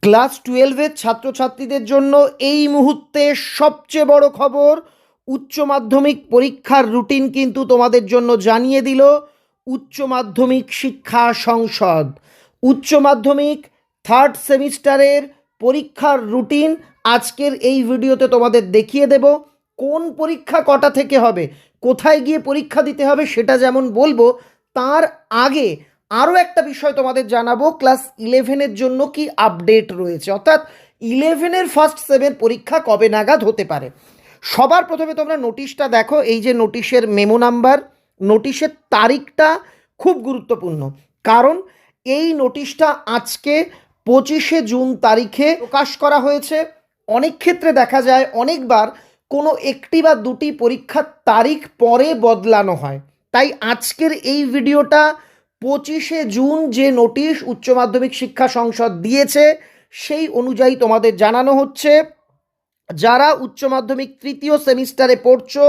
Class 12-এর ছাত্রছাত্রীদের জন্য এই মুহূর্তে সবচেয়ে বড় খবর, উচ্চ মাধ্যমিক পরীক্ষার রুটিন কিন্তু তোমাদের জন্য জানিয়ে দিল উচ্চ মাধ্যমিক শিক্ষা সংসদ। উচ্চ মাধ্যমিক থার্ড সেমিস্টারের পরীক্ষার রুটিন আজকের এই ভিডিওতে তোমাদের দেখিয়ে দেব। কোন পরীক্ষা কটা থেকে হবে, কোথায় গিয়ে পরীক্ষা দিতে হবে সেটা যেমন বলবো, তার আগে আরও একটা বিষয় তোমাদের জানাবো, ক্লাস 11-এর জন্য কি আপডেট রয়েছে, অর্থাৎ 11-এর ফার্স্ট সেমের পরীক্ষা কবে নাগাদ হতে পারে। সবার প্রথমে তোমরা নোটিশটা দেখো, এই যে নোটিশের মেমো নাম্বার, নোটিশের তারিখটা খুব গুরুত্বপূর্ণ, কারণ এই নোটিশটা আজকে 25শে জুন তারিখে প্রকাশ করা হয়েছে। অনেক ক্ষেত্রে দেখা যায় অনেকবার কোনো একটি বা দুটি পরীক্ষার তারিখ পরে বদলানো হয়, তাই আজকের এই ভিডিওটা 25শে জুন যে নোটিশ উচ্চ মাধ্যমিক শিক্ষা সংসদ দিয়েছে সেই অনুযায়ী তোমাদের জানানো হচ্ছে। যারা উচ্চ মাধ্যমিক তৃতীয় সেমিস্টারে পড়ছো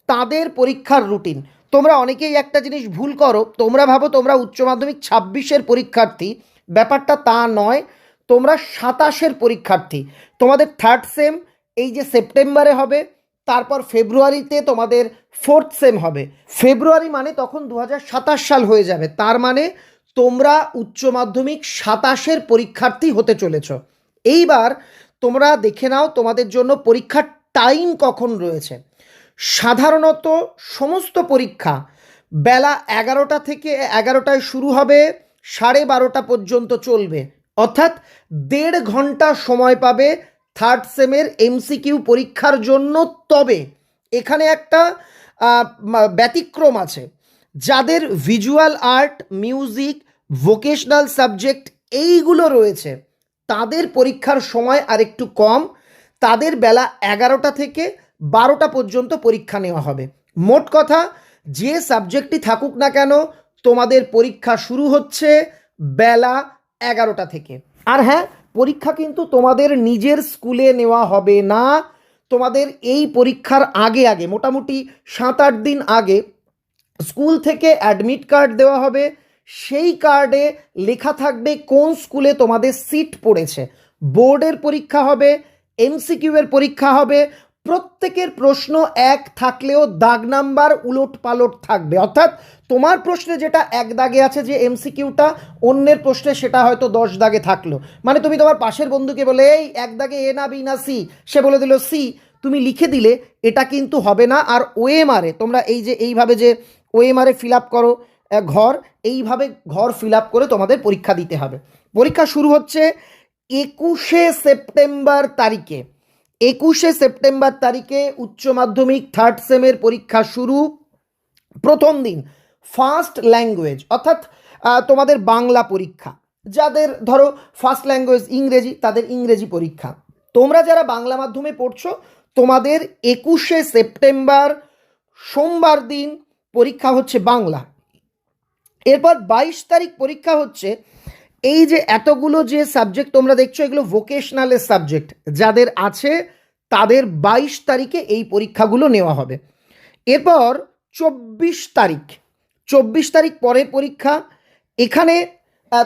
তাদের পরীক্ষার রুটিন। তোমরা অনেকেই একটা জিনিস ভুল করো, তোমরা ভাবো তোমরা উচ্চ মাধ্যমিক 26-এর পরীক্ষার্থী, ব্যাপারটা তা নয়। তোমরা 27-এর পরীক্ষার্থী। তোমাদের থার্ড সেম এই যে সেপ্টেম্বরে হবে, তারপর ফেব্রুয়ারিতে তোমাদের ফোর্থ সেম হবে। ফেব্রুয়ারি মানে তখন 2027 সাল হয়ে যাবে, তার মানে তোমরা উচ্চ মাধ্যমিক 27-এর পরীক্ষার্থী হতে চলেছ। এইবার তোমরা দেখে নাও তোমাদের জন্য পরীক্ষার টাইম কখন রয়েছে। সাধারণত সমস্ত পরীক্ষা বেলা 11টা থেকে 11টায় শুরু হবে, 12:30 পর্যন্ত চলবে, অর্থাৎ 1.5 ঘন্টা সময় পাবে থার্ড সেমের এমসিকিউ পরীক্ষার জন্য। তবে এখানে একটা ব্যতিক্রম আছে, যাদের visual art, music, vocational subject এইগুলো রয়েছে তাদের পরীক্ষার সময় আর একটু কম, তাদের বেলা 11টা থেকে 12টা পর্যন্ত পরীক্ষা নেওয়া হবে। মোট কথা, যে সাবজেক্টই থাকুক না কেন তোমাদের পরীক্ষা শুরু হচ্ছে বেলা 11টা থেকে। আর হ্যাঁ, পরীক্ষা কিন্তু তোমাদের নিজের স্কুলে নেওয়া হবে না, তোমাদের এই পরীক্ষার আগে আগে মোটামুটি 7-8 দিন আগে স্কুল থেকে অ্যাডমিট কার্ড দেওয়া হবে। সেই কার্ডে লেখা থাকবে কোন স্কুলে তোমাদের সিট পড়েছে। বোর্ডের পরীক্ষা হবে, এমসিকিউ এর পরীক্ষা হবে, প্রত্যেকের প্রশ্ন এক থাকলেও দাগ নাম্বার উলট পালট থাকবে, অর্থাৎ তোমার প্রশ্নে যেটা 1 দাগে আছে যে এমসিকিউটা, অন্যের প্রশ্নে সেটা হয়তো 10 দাগে থাকলো। মানে তুমি তোমার পাশের বন্ধুকে বলে এই 1 দাগে এ না বি না সি, সে বলে দিল সি, তুমি লিখে দিলে, এটা কিন্তু হবে না। আর ওএমআরে তোমরা এই যে এইভাবে যে ওএমআরে ফিল আপ করো ঘর, এইভাবে ঘর ফিল আপ করে তোমাদের পরীক্ষা দিতে হবে। পরীক্ষা শুরু হচ্ছে 21শে সেপ্টেম্বর তারিখে। 21শে সেপ্টেম্বর তারিখে উচ্চ মাধ্যমিক থার্ড সেমের পরীক্ষা শুরু। প্রথম দিন ফার্স্ট ল্যাঙ্গুয়েজ, অর্থাৎ তোমাদের বাংলা পরীক্ষা। যাদের ধরো ফার্স্ট ল্যাঙ্গুয়েজ ইংরেজি, তাদের ইংরেজি পরীক্ষা। তোমরা যারা বাংলা মাধ্যমে পড়ছো তোমাদের 21শে সেপ্টেম্বর সোমবার দিন পরীক্ষা হচ্ছে বাংলা। এরপর 22 তারিখ পরীক্ষা হচ্ছে, এই যে এতগুলো যে সাবজেক্ট তোমরা দেখছো এগুলো ভোকেশনালের সাবজেক্ট, যাদের আছে তাদের 22 তারিখে এই পরীক্ষাগুলো নেওয়া হবে। এরপর 24 তারিখ পরের পরীক্ষা। এখানে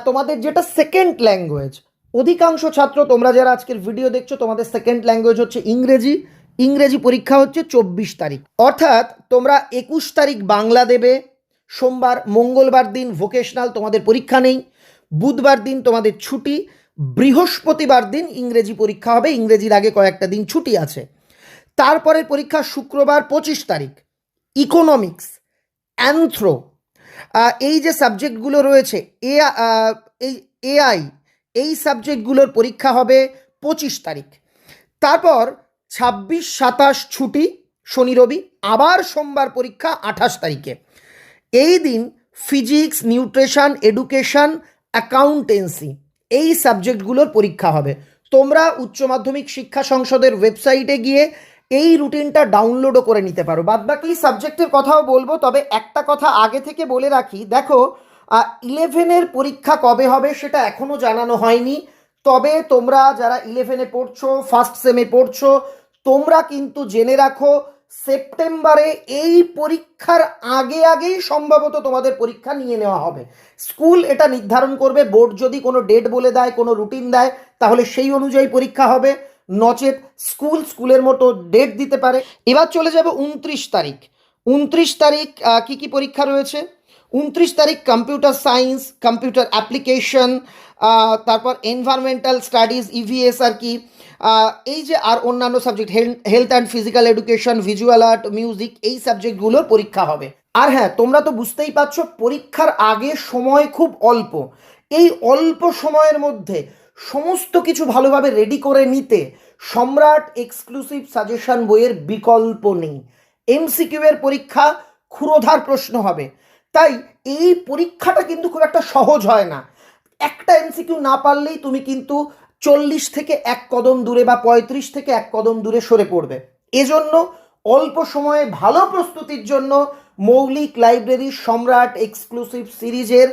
তোমাদের যেটা সেকেন্ড ল্যাঙ্গুয়েজ, অধিকাংশ ছাত্র তোমরা যারা আজকের ভিডিও দেখছো তোমাদের সেকেন্ড ল্যাঙ্গুয়েজ হচ্ছে ইংরেজি। ইংরেজি পরীক্ষা হচ্ছে 24 তারিখ, অর্থাৎ তোমরা 21 তারিখ বাংলা দেবে সোমবার, মঙ্গলবার দিন ভোকেশনাল তোমাদের পরীক্ষা নেই, বুধবার দিন তোমাদের ছুটি, বৃহস্পতিবার দিন ইংরেজি পরীক্ষা হবে, ইংরেজির আগে কয়েকটা দিন ছুটি আছে। তারপরে পরীক্ষা শুক্রবার 25 তারিখ, ইকোনমিক্স, অ্যানথ্রো, এই যে সাবজেক্টগুলো রয়েছে এআই, এই সাবজেক্টগুলোর পরীক্ষা হবে 25 তারিখ। তারপর 26-27 ছুটি, শনি রবি, আবার সোমবার পরীক্ষা 28 তারিখে। এই দিন ফিজিক্স, নিউট্রিশন, এডুকেশন, অ্যাকাউন্টেন্সি এই সাবজেক্টগুলোর পরীক্ষা হবে। তোমরা উচ্চ মাধ্যমিক শিক্ষা সংসদের ওয়েবসাইটে গিয়ে এই রুটিনটা ডাউনলোডও করে নিতে পারো। বাদবাকি সাবজেক্টের কথাও বলবো, তবে একটা কথা আগে থেকে বলে রাখি, দেখো 11-এর পরীক্ষা কবে হবে সেটা এখনও জানানো হয়নি। তবে তোমরা যারা 11-এ পড়ছো, ফার্স্ট সেমে পড়ছো, তোমরা কিন্তু জেনে রাখো সেপ্টেম্বরে এই পরীক্ষার আগেই সম্ভবত তোমাদের পরীক্ষা নিয়ে নেওয়া হবে। স্কুল এটা নির্ধারণ করবে, বোর্ড যদি কোনো ডেট বলে দেয়, কোনো রুটিন দেয়, তাহলে সেই অনুযায়ী পরীক্ষা হবে, নচেত স্কুলের মতো ডেট দিতে পারে। এবার চলে যাব 29 তারিখ। 29 তারিখ কি পরীক্ষা রয়েছে? 29 তারিখ কম্পিউটার সায়েন্স, কম্পিউটার অ্যাপ্লিকেশন, তারপর এনভায়রনমেন্টাল স্টাডিজ, ইভিএস আর কি, এই যে আর অন্যান্য subject, health and physical education, visual art, music, এই সাবজেক্টগুলোর পরীক্ষা হবে। আর হ্যাঁ, তোমরা তো বুঝতেই পারছো পরীক্ষার আগে সময় খুব অল্প। এই অল্প সময়ের মধ্যে সমস্ত কিছু ভালোভাবে রেডি করে নিতে সম্রাট এক্সক্লুসিভ সাজেশন বইয়ের বিকল্প নেই। এমসিকিউ এর পরীক্ষা, ক্ষুরোধার প্রশ্ন হবে, তাই এই পরীক্ষাটা কিন্তু খুব একটা সহজ হয় না। একটা এমসিকিউ না পারলেই তুমি কিন্তু 40 থেকে 1 কদম দূরে বা 35 থেকে 1 কদম দূরে সরে পড়বে। এজন্য অল্প সময়ে ভালো প্রস্তুতির জন্য মৌলিক লাইব্রেরি সম্রাট এক্সক্লুসিভ সিরিজের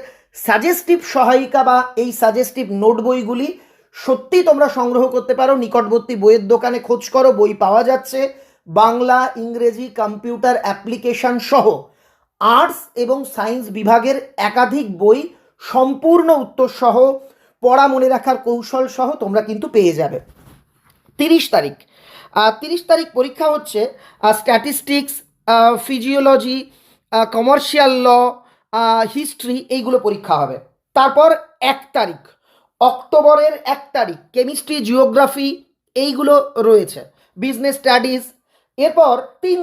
সাজেস্টিভ সহায়িকা বা এই সাজেস্টিভ নোট বইগুলি সত্যি তোমরা সংগ্রহ করতে পারো। নিকটবর্তী বইয়ের দোকানে খোঁজ করো, বই পাওয়া যাচ্ছে। বাংলা, ইংরেজি, কম্পিউটার অ্যাপ্লিকেশন সহ আর্টস এবং সায়েন্স বিভাগের একাধিক বই সম্পূর্ণ উত্তর সহ, পড়া মনে রাখার কৌশল সহ তোমরা কিন্তু পেয়ে যাবে। 30 তারিখ 30 তারিখ পরীক্ষা হচ্ছে statistics, physiology, commercial law, history, এইগুলো পরীক্ষা হবে। তারপর 1 তারিখ, অক্টোবরের 1 তারিখ কেমিস্ট্রি, জিওগ্রাফি এইগুলো রয়েছে, বিজনেস স্টাডিজ। এরপর 3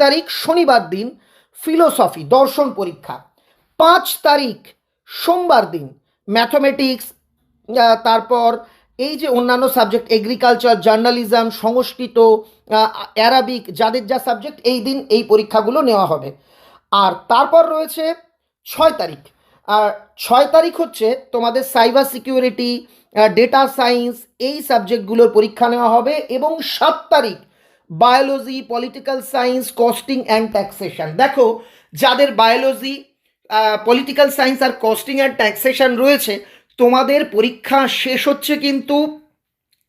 তারিখ শনিবার দিন ফিলোসফি, দর্শন পরীক্ষা। 5 তারিখ সোমবার দিন ম্যাথমেটিক্স, তারপর এই যে অন্যান্য সাবজেক্ট, এগ্রিকালচার, জার্নালিজম, সংস্কৃত, অ্যারাবিক, যাদের যা সাবজেক্ট এই দিন এই পরীক্ষাগুলো নেওয়া হবে। আর তারপর রয়েছে 6 তারিখ। আর 6 তারিখ হচ্ছে তোমাদের সাইবার সিকিউরিটি, ডেটা সায়েন্স, এই সাবজেক্টগুলোর পরীক্ষা নেওয়া হবে। এবং 7 তারিখ biology, political science, costing and taxation. দেখো, যাদের বায়োলজি, পলিটিক্যাল সায়েন্স আর কস্টিং অ্যান্ড ট্যাক্সেশন রয়েছে, তোমাদের পরীক্ষা শেষ হচ্ছে কিন্তু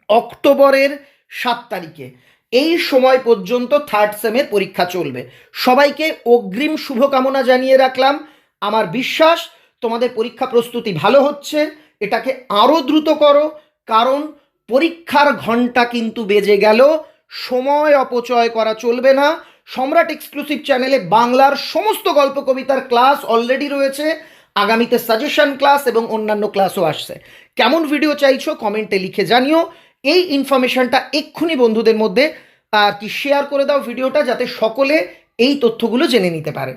অক্টোবরের 7 তারিখে। এই সময় পর্যন্ত থার্ড সেমের পরীক্ষা চলবে। সবাইকে অগ্রিম শুভকামনা জানিয়ে রাখলাম। আমার বিশ্বাস তোমাদের পরীক্ষা প্রস্তুতি ভালো হচ্ছে, এটাকে আরও দ্রুত করো, কারণ পরীক্ষার ঘন্টা কিন্তু বেজে গেল। সময় অপচয় করা চলবে না। সম্রাট এক্সক্লুসিভ চ্যানেলে বাংলার সমস্ত গল্প কবিতার ক্লাস অলরেডি রয়েছে, আগামীতে সাজেশন ক্লাস এবং অন্যান্য ক্লাসও আসছে। কেমন ভিডিও চাইছো কমেন্টে লিখে জানিও। এই ইনফরমেশনটা এক্ষুনি বন্ধুদের মধ্যে শেয়ার করে দাও ভিডিওটা, যাতে সকলে এই তথ্যগুলো জেনে নিতে পারে।